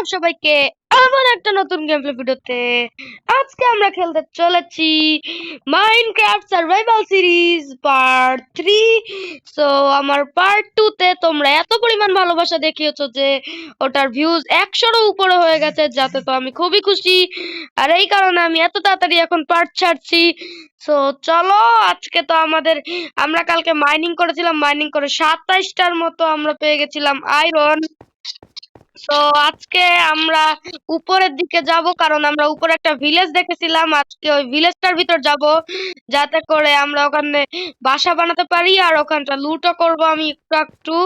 Up সবাইকে আবার একটা নতুন গেম প্লে ভিডিওতে। আজকে আমরা খেলতে চলেছি Minecraft survival series part 3। So আমার পার্ট 2 তে তোমরা এত পরিমাণ ভালোবাসা দেখিয়েছো যে ওটার ভিউজ 100-এরও উপরে হয়ে গেছে, যাতে তো আমি খুবই খুশি। আর এই কারণে আমি এত তাড়াতাড়ি এখন পার্ট ছাড়ছি। সো চলো, আজকে তো আমরা কালকে মাইনিং করেছিলাম, মাইনিং করে 27টার মতো আমরা পেয়ে গেছিলাম আয়রন। তো আজকে আমরা উপরের দিকে যাব, কারণ আমরা উপরে একটা ভিলেজ দেখেছিলাম। আজকে ওই ভিলেজটার ভিতর যাব, যাতে করে আমরা ওখানে বাসা বানাতে পারি আর ওখানটা লুটও করব আমি একটু একটু।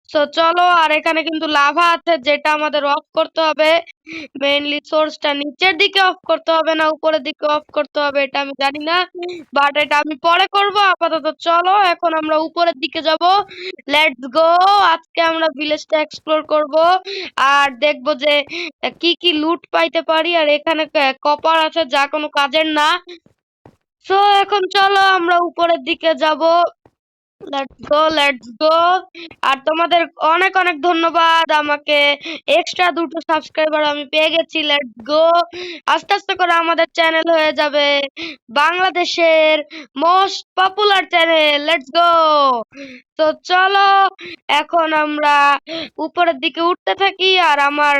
তো চলো, আর এখানে কিন্তু লাভা আছে, যেটা আমাদের অফ করতে হবে। মেইনলি সোর্সটা নিচের দিকে অফ করতে হবে না উপরের দিকে অফ করতে হবে, এটা আমি জানি না, বাট এটা আমি পরে করব। আপাতত চলো, এখন আমরা উপরের দিকে যাব। Let's go. আজকে আমরা ভিলেজটা এক্সপ্লোর করব আর দেখব যে কি কি লুট পাইতে পারি। আর এখানে কপার আছে, যা কোনো কাজের না। সো এখন চলো আমরা উপরের দিকে যাব। Let's go, let's go. আর তোমাদের অনেক অনেক ধন্যবাদ, আমাকে এক্সট্রা 2টো সাবস্ক্রাইবার আমি পেয়ে গেছি। Let's go. আস্তে আস্তে করে আমাদের চ্যানেল হয়ে যাবে বাংলাদেশের most popular channel. Let's go. তো চলো, এখন আমরা উপরের দিকে উঠতে থাকি। আর আমার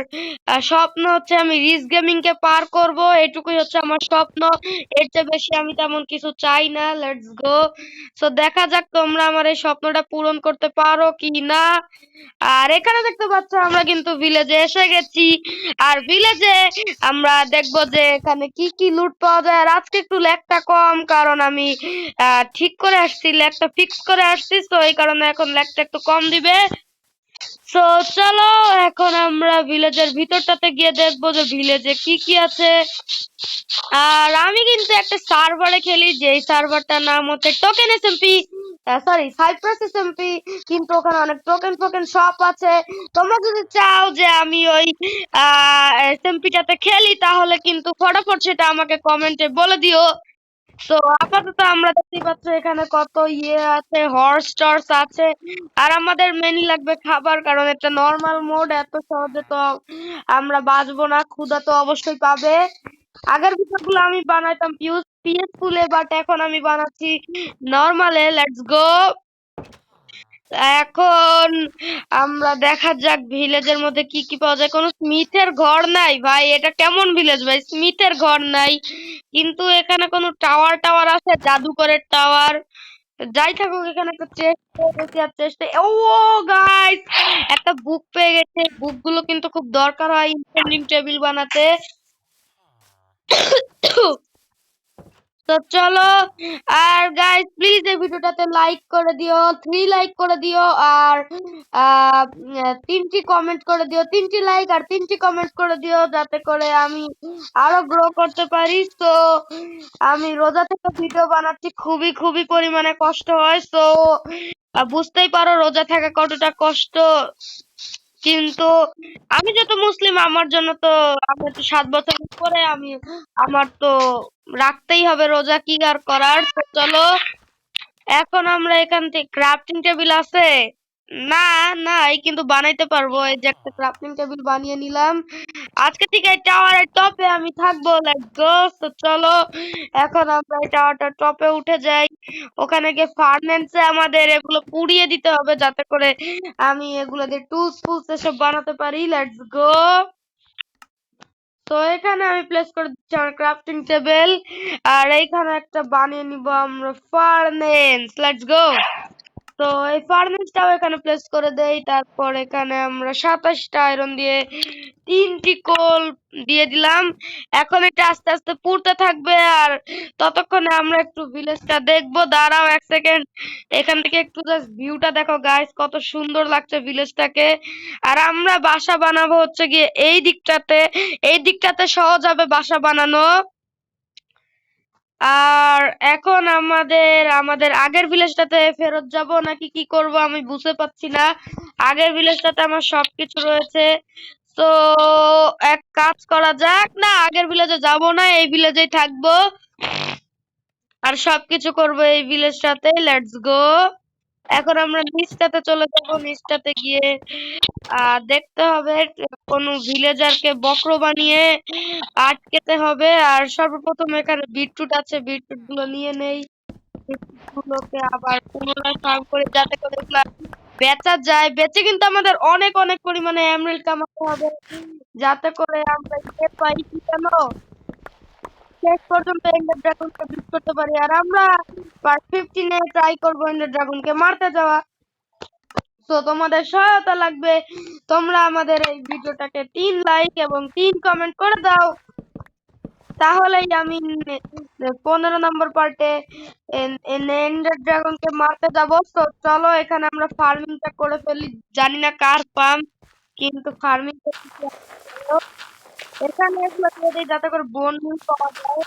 স্বপ্ন হচ্ছে আমি রিচ গেমিং কে পার করব, এটুকুই হচ্ছে আমার স্বপ্ন। এর চেয়ে বেশি আমি তেমন কিছু চাই না। Let's go. সো দেখা যাক তোমরা আমার এই স্বপ্নটা পূরণ করতে পারো কি না। আর এখানে দেখতে পাচ্ছ আমরা কিন্তু ভিলেজে এসে গেছি। আর ভিলেজে আমরা দেখবো যে এখানে কি কি লুট পাওয়া যায়। আর আজকে একটু ল্যাগটা কম, কারণ আমি ঠিক করে আসছি, ল্যাগটা ফিক্স করে আসছি, তো এই কারণে এখন ল্যাগটা একটু কম দিবে। তো চলো, এখন আমরা ভিলেজের ভিতরটাতে গিয়ে দেখবো যে ভিলেজে কি কি আছে। আর আমি কিন্তু একটা সার্ভারে খেলি, যে সার্ভারটার নাম হচ্ছে token SMP, sorry Cyprus SMP. কিন্তু ওখানে অনেক টোকেন ফোকেন সব আছে। তোমরা যদি চাও যে আমি ওই এসএমপিটাতে খেলি, তাহলে কিন্তু ফটাফট সেটা আমাকে কমেন্টে বলে দিও। তো আপাতত আমরা দেখতেই পাচ্ছ এখানে কত আছে, হর্স টর্স আছে। আর আমাদের মেনলি লাগবে খাবার, কারণ এটা নর্মাল মোড, এত সহজে তো আমরা বাঁচবো না, ক্ষুধা তো অবশ্যই পাবে। আগের ভিডিওগুলো আমি বানাইতাম পিএসফুলে, বাট এখন আমি বানাচ্ছি নর্মালে। Let's go. এখন আমরা দেখা যাক ভিলেজের মধ্যে কি কি পাওয়া যায়। কোনো স্মিথের ঘর নাই ভাই, এটা কেমন ভিলেজ ভাই, স্মিথের ঘর নাই। কিন্তু এখানে কোনো টাওয়ার টাওয়ার আছে, জাদুকরের টাওয়ার। যাই থাকুক, এখানে একটা চেস্ট আর চেস্টে ও গাইস একটা বুক পেয়ে গেছে। বুক গুলো কিন্তু খুব দরকার হয় ইনফেন্ডিং টেবিল বানাতে। তো চলো, আর গাইস প্লিজ এই ভিডিওটাতে লাইক করে দিও, 3 লাইক করে দিও। আর 3টি কমেন্ট করে দিও, 3টি লাইক আর 3টি কমেন্ট করে দিও, যাতে করে আমি আরো গ্রো করতে পারি। তো আমি রোজা থেকে ভিডিও বানাচ্ছি, খুবই খুবই পরিমাণে কষ্ট হয়। তো বুঝতেই পারো রোজা থাকা কতটা কষ্ট। কিন্তু আমি যত মুসলিম, আমার জন্য তো, আমি তো 7 বছর পরে, আমার তো রাখতেই হবে রোজা, কি আর করার। তো চলো, এখন আমরা এখান থেকে ক্রাফটিং টেবিল আছে না, নাই, কিন্তু বানাইতে পারবো। এই যে একটা ক্রাফটিং টেবিল বানিয়ে নিলাম। আজকে থেকে এই টাওয়ারের টপে আমি থাকবো। Let's go. তো চলো, এখন আমরা এই টাওয়ারটার টপে উঠে যাই। ওখানে গিয়ে ফার্নেন্সে আমাদের এগুলো পুড়িয়ে দিতে হবে, যাতে করে আমি এগুলো দিয়ে টুলস ফুলস এসব বানাতে পারি। Let's go. তো এখানে আমি প্লেস করে দিচ্ছি আমার ক্রাফটিং টেবিল। আর এইখানে একটা বানিয়ে নিব আমরা ফার্নেন্স। Let's go. তো এই ফার্নেসটাও এখানে প্লেস করে দেই। তারপর এখানে আমরা 27টা আয়রন দিয়ে 3টি কোল দিয়ে দিলাম। এখন এটা আস্তে আস্তে পুড়তে থাকবে। আর ততক্ষণে আমরা একটু ভিলেজটা দেখবো। দাঁড়াও 1 সেকেন্ড, এখান থেকে একটু জাস্ট ভিউটা দেখো গাইস, কত সুন্দর লাগছে ভিলেজটাকে। আর আমরা বাসা বানাবো হচ্ছে গিয়ে এই দিকটাতে, এই দিকটাতে সহজ হবে বাসা বানানো। আর এখন আমাদের আগের ভিলেজটাতে ফেরত যাব নাকি কি করব আমি বুঝতে পারছি না। আগের ভিলেজটাতে আমার সবকিছু রয়েছে। তো এক কাজ করা যাক, না আগের ভিলেজে যাব না, এই ভিলেজেই থাকবো আর সবকিছু করব এই ভিলেজটাতে। Let's go. এখন আমরা নিচটাতে চলে যাবো। নিচটাতে গিয়ে দেখতে হবে কোন ভিলেজারকে বক্র বানিয়ে আটকেতে হবে। আর সর্বপ্রথম এখানে বিটরুট আছে, বিটরুট গুলো নিয়ে নেই। গুলোকে আবার পুনরায় ফার্ম করে যাতে করে এগুলা বেচা যায়। বেচে কিন্তু আমাদের অনেক অনেক পরিমাণে এমরাল্ড কামাতে হবে, যাতে করে আমরা পাই কি জানো, শেষ পর্যন্ত এন্ডার ড্রাগনকে বিট করতে পারি। আর আমরা পার্ট 15 এ ট্রাই করবো এন্ডার ড্রাগনকে মারতে যাওয়া। তো তোমাদের সহায়তা লাগবে, তোমরা আমাদের এই ভিডিওটাকে 3 লাইক এবং 3 কমেন্ট করে দাও, তাহলেই আমি 15 নম্বর পার্টে এন্ডার ড্রাগনকে মারতে যাবো। তো চলো এখানে আমরা ফার্মিংটা করে ফেলি। জানি না কার পাম, কিন্তু ফার্মিং এখানে এগুলো দিয়ে দিই যাতে করে বোন মিল পাওয়া যায়।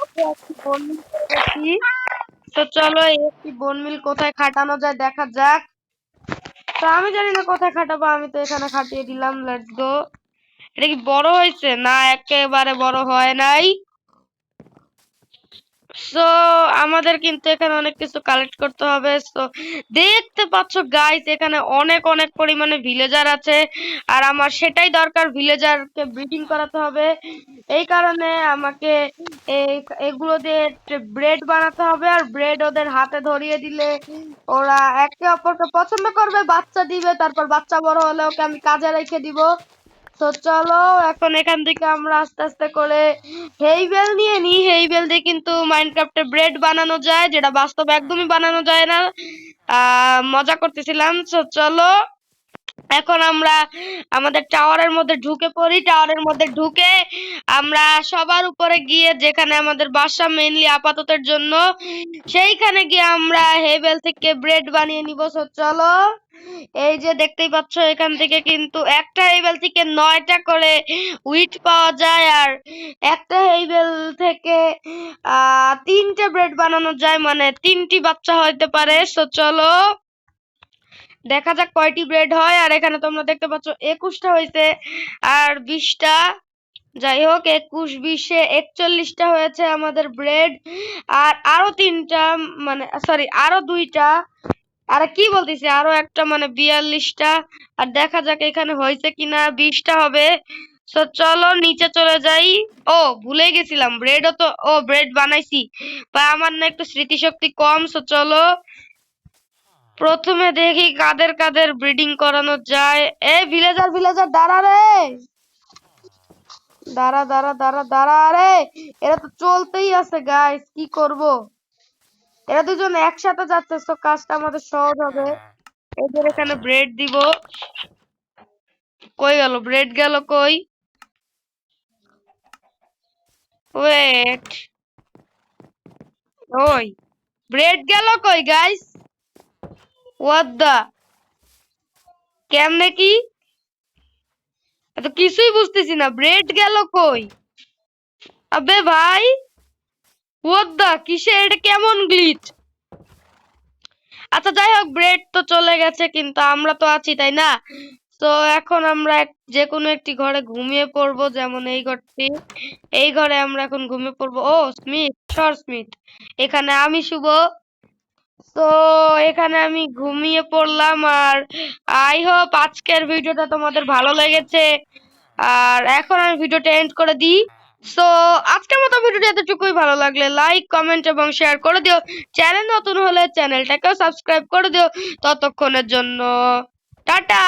ওকে একটি বোন মিল করে দিচ্ছি। তো চলো একটি বোন মিল কোথায় খাটানো যায় দেখা যাক। তো আমি জানি না কোথায় খাটাবো, আমি তো এখানে খাটিয়ে দিলাম। Let's go. এটা কি বড় হয়েছে? না, একেবারে বড় হয় নাই। সো আমাদের কিন্তু এখানে অনেক কিছু কালেক্ট করতে হবে। সো দেখতে পাচ্ছ গাইস, এখানে অনেক অনেক পরিমাণে ভিলেজার আছে, আর আমার সেটাই দরকার, ভিলেজারকে ব্রিডিং করাতে হবে। এই কারণে আমাকে এগুলো দিয়ে ব্রেড বানাতে হবে। আর ব্রেড ওদের হাতে ধরিয়ে দিলে ওরা একে অপরকে পছন্দ করবে, বাচ্চা দিবে। তারপর বাচ্চা বড় হলে ওকে আমি কাজে রেখে দিব। তো চলো এখন এখান থেকে আমরা আস্তে আস্তে করে হেইবেল নিয়ে নিই। হেইবেল দিয়ে কিন্তু মাইনক্রাফটে ব্রেড বানানো যায়, যেটা বাস্তবে একদমই বানানো যায় না। মজা করতেছিলাম। তো চলো এখন আমরা আমাদের টাওয়ারের মধ্যে ঢুকে পড়ি। টাওয়ারের মধ্যে ঢুকে আমরা সবার উপরে গিয়ে, যেখানে আমাদের বাসা মেইনলি আপাততের জন্য, সেইখানে গিয়ে আমরা হেইবেল থেকে ব্রেড বানিয়ে নিব। তো চলো এই যে দেখতেই পাচ্ছ, এখান থেকে কিন্তু একটা হেইবেল থেকে 9টা করে উইট পাওয়া যায়। আর একটা হেইবেল থেকে 3টে ব্রেড বানানো যায়, মানে 3টি বাচ্চা হইতে পারে। তো চলো দেখা যাক কয়টি ব্রেড হয়। আর এখানে তোমরা দেখতে পাচ্ছ 21টা হয়েছে আর 20টা, যাই হোক 21 20-এ 41টা হয়েছে আমাদের ব্রেড। আর আরো 3টা, মানে সরি আরো 2টা, আর কি বলতেছি, আরো একটা, মানে 42টা। আর দেখা যাক এখানে হয়েছে কিনা, 20টা হবে। তো চলো নিচে চলে যাই। ও ভুলে গেছিলাম, ব্রেডও তো, ও ব্রেড বানাইছি, বা আমার না একটু স্মৃতিশক্তি কম। তো চলো প্রথমে দেখি কাদের কাদের ব্রিডিং করানো যায়। এই ভিলেজার ভিলেজার দাঁড়া রে, দাঁড়া দাঁড়া দাঁড়া দাঁড়া রে, এরা তো চলতেই আছে গাইস, কি করব। এরা দুজন একসাথে যাচ্ছে, তো কাজটা আমাদের সহজ হবে। এদের এখানে ব্রেড দিব। কই গেল ব্রেড, গেল কই? ওয়েট, ওই ব্রেড গেল কই গাইস? হোয়াট দা, কেমনে কি? এত কিছুই বুঝতেছি না, ব্রেড গেল কই? আবে ভাই, হোয়াট দা, কিসে এটা, কেমন গ্লিচ? আচ্ছা যাই হোক, ব্রেড তো চলে গেছে, কিন্তু আমরা তো আছি, তাই না? তো এখন আমরা যে কোনো একটি ঘরে ঘুমিয়ে পড়বো, যেমন এই ঘরটি। এই ঘরে আমরা এখন ঘুমিয়ে পড়বো। ও স্মিথ, সর স্মিথ, এখানে আমি শুভ। তো এখানে আমি ঘুমিয়ে পড়লাম। আর আই হোপ আজকের ভিডিওটা তোমাদের ভালো লেগেছে। আর এখন আমি ভিডিওটা এন্ড করে দিই। সো আজকের মতো ভিডিওটি এতটুকুই। ভালো লাগলে লাইক কমেন্ট এবং শেয়ার করে দিও। চ্যানেল নতুন হলে চ্যানেলটাকেও সাবস্ক্রাইব করে দিও। ততক্ষণের জন্য টাটা।